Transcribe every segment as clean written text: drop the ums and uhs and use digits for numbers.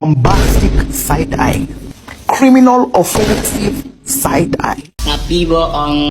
bombastic side-eye, criminal offensive side-eye. Tapi bohong.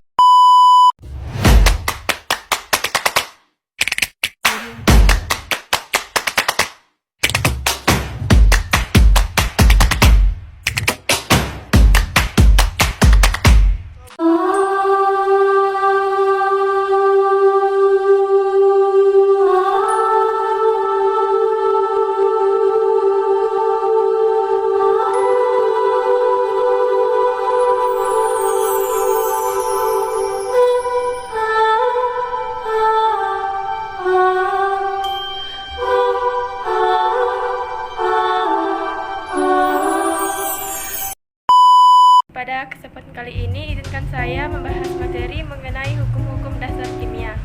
Pada kesempatan kali ini, izinkan saya membahas materi mengenai hukum-hukum dasar kimia.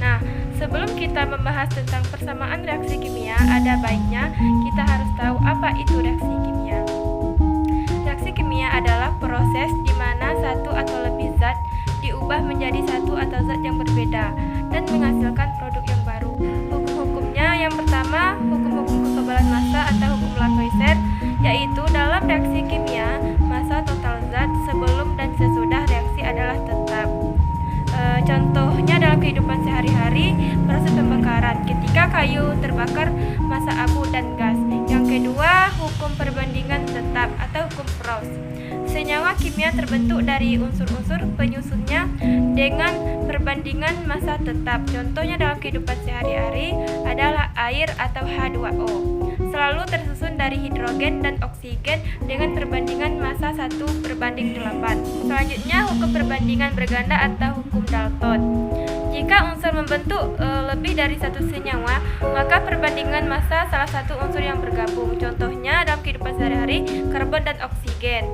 Nah, sebelum kita membahas tentang persamaan reaksi kimia, ada baiknya kita harus tahu apa itu reaksi kimia. Reaksi kimia adalah proses di mana satu atau lebih zat diubah menjadi satu atau zat yang berbeda dan menghasilkan produk yang baru. Hukum-hukumnya yang pertama, hukum-hukum kekebalan massa atau hukum Lavoisier, yaitu dalam reaksi kimia, massa total zat sebelum dan sesudah reaksi adalah tetap. Contohnya dalam kehidupan sehari-hari, proses pembakaran ketika kayu terbakar, massa abu dan gas. Yang kedua, hukum perbandingan tetap atau hukum Peirce. Senyawa kimia terbentuk dari unsur-unsur penyusunnya dengan perbandingan massa tetap. Contohnya dalam kehidupan sehari-hari adalah air atau H2O. Selalu tersusun dari hidrogen dan oksigen dengan perbandingan massa 1:8. Selanjutnya, hukum perbandingan berganda atau hukum Dalton. Jika unsur membentuk lebih dari satu senyawa, maka perbandingan massa salah satu unsur yang bergabung. Contohnya dalam kehidupan sehari-hari, karbon dan oksigen.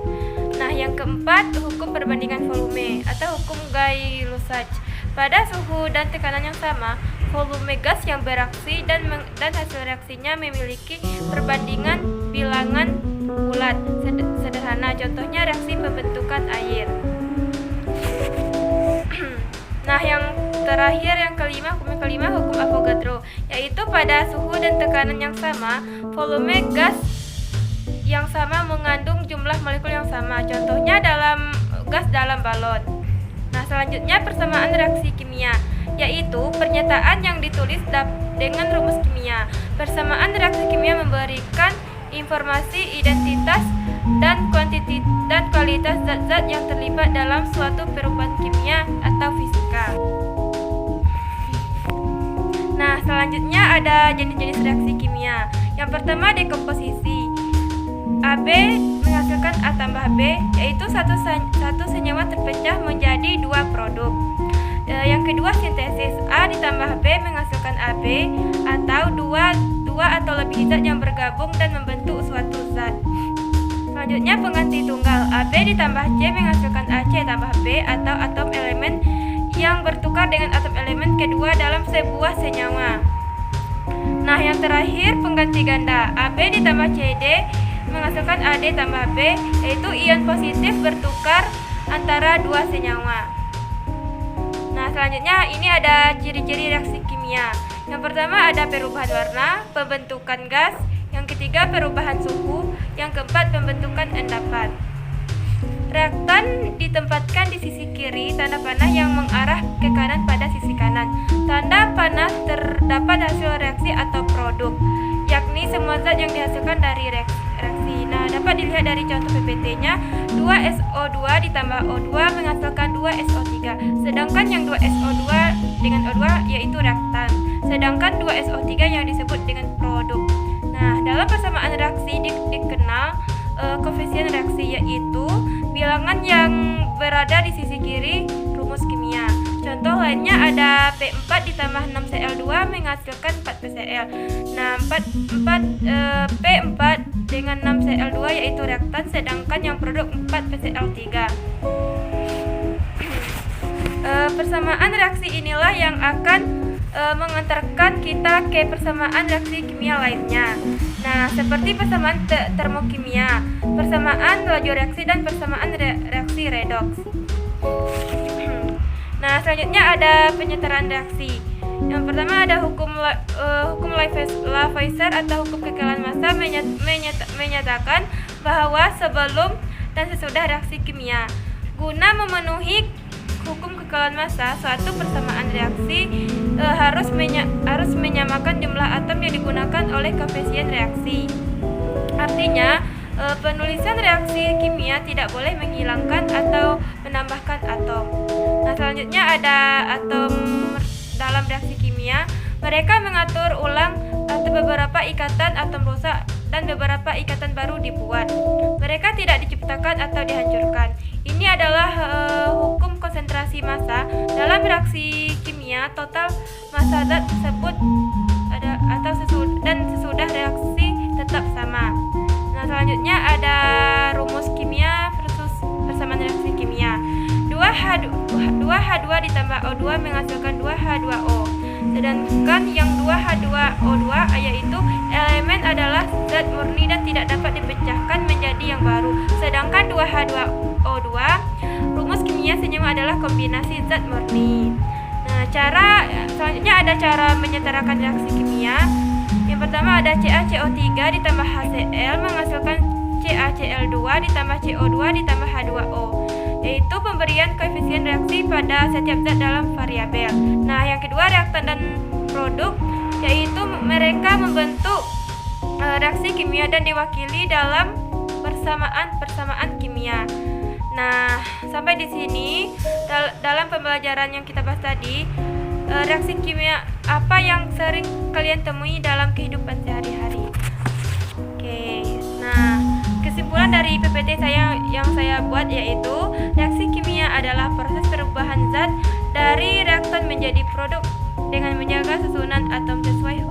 Nah, yang keempat, hukum perbandingan volume atau hukum Gay-Lussac. Pada suhu dan tekanan yang sama, volume gas yang bereaksi dan hasil reaksinya memiliki perbandingan bilangan bulat sederhana. Contohnya reaksi pembentukan air. Nah, yang terakhir, yang kelima, hukum Avogadro, yaitu pada suhu dan tekanan yang sama, volume gas yang sama mengandung jumlah molekul yang sama. Contohnya dalam gas dalam balon. Nah, selanjutnya persamaan reaksi kimia, yaitu pernyataan yang ditulis dengan rumus kimia. Persamaan reaksi kimia memberikan informasi identitas dan kualitas zat-zat yang terlibat dalam suatu perubahan kimia atau fisika. Nah, selanjutnya ada jenis-jenis reaksi kimia. Yang pertama, dekomposisi. AB menghasilkan A tambah B, yaitu satu senyawa terpecah menjadi dua produk. Yang kedua, sintesis. A ditambah B menghasilkan AB, atau dua atau lebih zat yang bergabung dan membentuk suatu zat. Selanjutnya, pengganti tunggal. AB ditambah C menghasilkan AC tambah B, atau atom elemen yang bertukar dengan atom elemen kedua dalam sebuah senyawa. Nah, yang terakhir, pengganti ganda. AB ditambah CD menghasilkan AD tambah B, yaitu ion positif bertukar antara dua senyawa. Nah, selanjutnya ini ada ciri-ciri reaksi kimia. Yang pertama ada perubahan warna, pembentukan gas. Yang ketiga perubahan suhu. Yang keempat pembentukan endapan. Reaktan ditempatkan di sisi kiri tanda panah yang mengarah ke kanan pada sisi kanan. Tanda panah terdapat hasil reaksi atau produk, yakni semua zat yang dihasilkan dari reaksi. Nah, dapat dilihat dari contoh PPT-nya, 2SO2 ditambah O2 menghasilkan 2SO3. Sedangkan yang 2SO2 dengan O2 yaitu reaktan. Sedangkan 2SO3 yang disebut dengan produk. Nah, dalam persamaan reaksi dikenal koefisien reaksi, yaitu bilangan yang berada di sisi kiri rumus kimia. Contoh lainnya ada P4 ditambah 6Cl2 menghasilkan 4PCl. Nah, P4 dengan 6Cl2 yaitu reaktan, sedangkan yang produk 4PCl3. Persamaan reaksi inilah yang akan mengantarkan kita ke persamaan reaksi kimia lainnya. Nah, seperti persamaan termokimia, persamaan laju reaksi, dan persamaan reaksi redoks. Nah, selanjutnya ada penyetaraan reaksi. Yang pertama ada hukum Lavoisier atau hukum kekekalan massa menyatakan bahwa sebelum dan sesudah reaksi kimia, guna memenuhi hukum kekekalan massa, suatu persamaan reaksi harus menyamakan jumlah atom yang digunakan oleh koefisien reaksi. Artinya, penulisan reaksi kimia tidak boleh menghilangkan atau menambahkan atom. Nah, selanjutnya ada atom dalam reaksi kimia. Mereka mengatur ulang atau beberapa ikatan atom rusak dan beberapa ikatan baru dibuat. Mereka tidak diciptakan atau dihancurkan. Ini adalah hukum konsentrasi massa. Dalam reaksi kimia, total massa zat tersebut sesudah reaksi tetap sama. Nah, selanjutnya ada rumus kimia versus persamaan reaksi kimia. 2H2 ditambah O2 menghasilkan 2H2O. Sedangkan yang 2H2O2 yaitu elemen adalah zat murni dan tidak dapat dipecahkan menjadi yang baru. Sedangkan 2H2O2 rumus kimia senyawa adalah kombinasi zat murni. Nah, selanjutnya ada cara menyetarakan reaksi kimia. Yang pertama ada CaCO3 ditambah HCl menghasilkan CaCl2 ditambah CO2 ditambah H2O, yaitu pemberian koefisien reaksi pada setiap zat dalam variabel. Nah, yang kedua reaktan dan produk, yaitu mereka membentuk reaksi kimia dan diwakili dalam persamaan kimia. Nah, sampai di sini dalam pembelajaran yang kita bahas tadi, reaksi kimia apa yang sering kalian temui dalam kehidupan sehari-hari. Oke, nah kesimpulan dari PPT yang saya buat yaitu reaksi kimia adalah proses perubahan zat dari reaktan menjadi produk dengan menjaga susunan atom sesuai